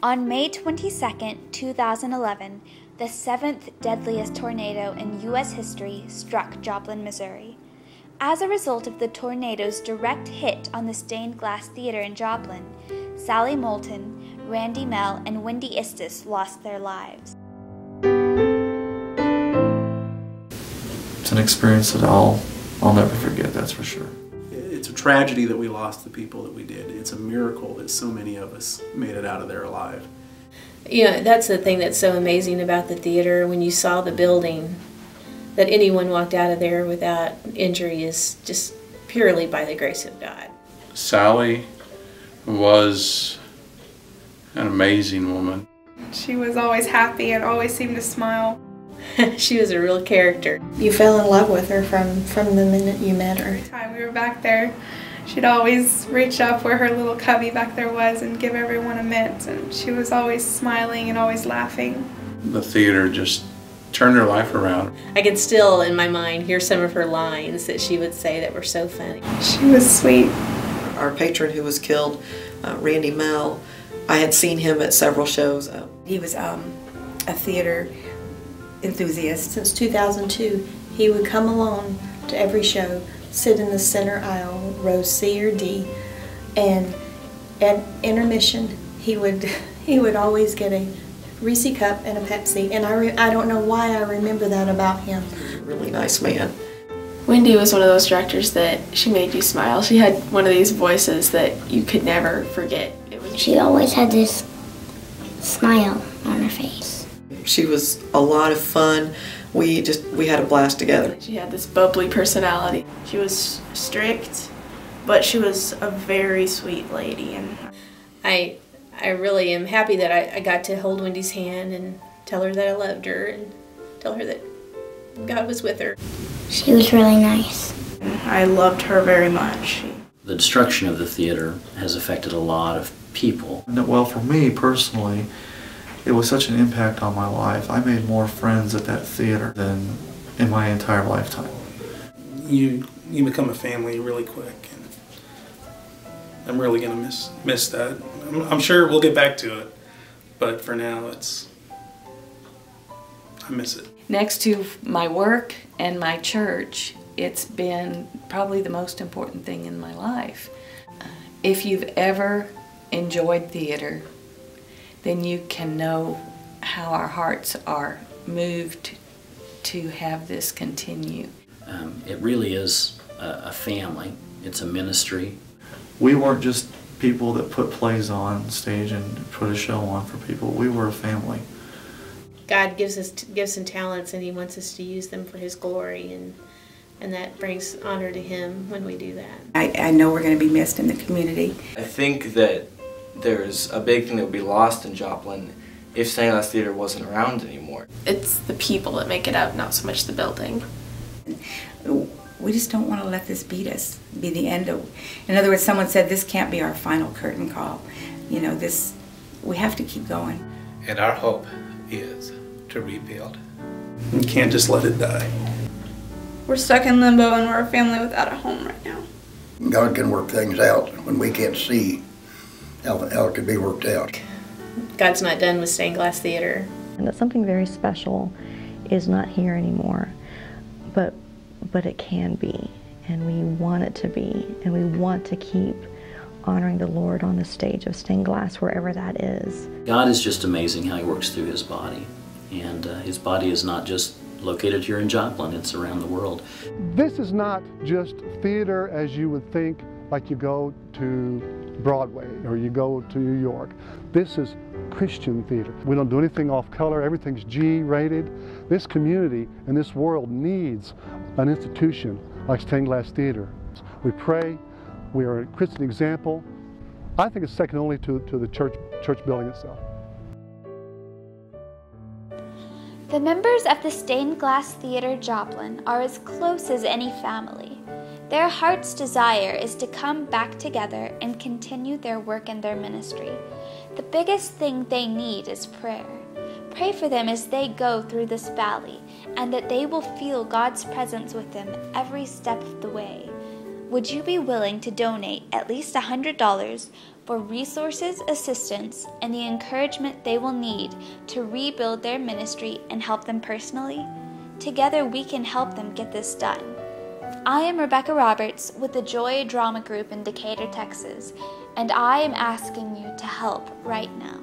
On May 22, 2011, the 7th deadliest tornado in U.S. history struck Joplin, Missouri. As a result of the tornado's direct hit on the stained glass theater in Joplin, Sally Moulton, Randy Mell, and Wendy Istas lost their lives. It's an experience that I'll never forget, that's for sure. It's a tragedy that we lost the people that we did. It's a miracle that so many of us made it out of there alive. Yeah, that's the thing that's so amazing about the theater. When you saw the building, that anyone walked out of there without injury is just purely by the grace of God. Sally was an amazing woman. She was always happy and always seemed to smile. She was a real character. You fell in love with her from the minute you met her. Every time we were back there, she'd always reach up where her little cubby back there was and give everyone a mint, and she was always smiling and always laughing. The theater just turned her life around. I could still, in my mind, hear some of her lines that she would say that were so funny. She was sweet. Our patron who was killed, Randy Mell, I had seen him at several shows. He was a theater enthusiast. Since 2002, he would come along to every show, sit in the center aisle, rows C or D, and at intermission, he would always get a Reese cup and a Pepsi, and I don't know why I remember that about him. He was a really nice man. Wendy was one of those directors that she made you smile. She had one of these voices that you could never forget. She always had this smile on her face. She was a lot of fun. We had a blast together. She had this bubbly personality. She was strict, but she was a very sweet lady. And I really am happy that I got to hold Wendy's hand and tell her that I loved her and tell her that God was with her. She was really nice. I loved her very much. The destruction of the theater has affected a lot of people. Well, for me personally, it was such an impact on my life. I made more friends at that theater than in my entire lifetime. You become a family really quick, and I'm really gonna miss that. I'm sure we'll get back to it, but for now, I miss it. Next to my work and my church, it's been probably the most important thing in my life. If you've ever enjoyed theater, then you can know how our hearts are moved to have this continue. It really is a family. It's a ministry. We weren't just people that put plays on stage and put a show on for people. We were a family. God gives some talents, and He wants us to use them for His glory, and that brings honor to Him when we do that. I know we're going to be missed in the community. I think that there's a big thing that would be lost in Joplin if stained glass theater wasn't around anymore. It's the people that make it up, not so much the building. We just don't want to let this beat us, be the end of. In other words, someone said this can't be our final curtain call. You know, we have to keep going. And our hope is to rebuild. You can't just let it die. We're stuck in limbo and we're a family without a home right now. God can work things out when we can't see how it could be worked out. God's not done with stained glass theater. And that something very special is not here anymore, but it can be, and we want it to be, and we want to keep honoring the Lord on the stage of stained glass, wherever that is. God is just amazing how He works through His body, and His body is not just located here in Joplin, it's around the world. This is not just theater as you would think, like you go to Broadway or you go to New York. This is Christian theater. We don't do anything off color, everything's G-rated. This community and this world needs an institution like stained glass theater. We pray, we are a Christian example. I think it's second only to the church building itself. The members of the Stained Glass Theater Joplin are as close as any family. Their heart's desire is to come back together and continue their work and their ministry. The biggest thing they need is prayer. Pray for them as they go through this valley, and that they will feel God's presence with them every step of the way. Would you be willing to donate at least $100 for resources, assistance, and the encouragement they will need to rebuild their ministry and help them personally, together we can help them get this done. I am Rebecca Roberts with the Joy Drama Group in Decatur, Texas, and I am asking you to help right now.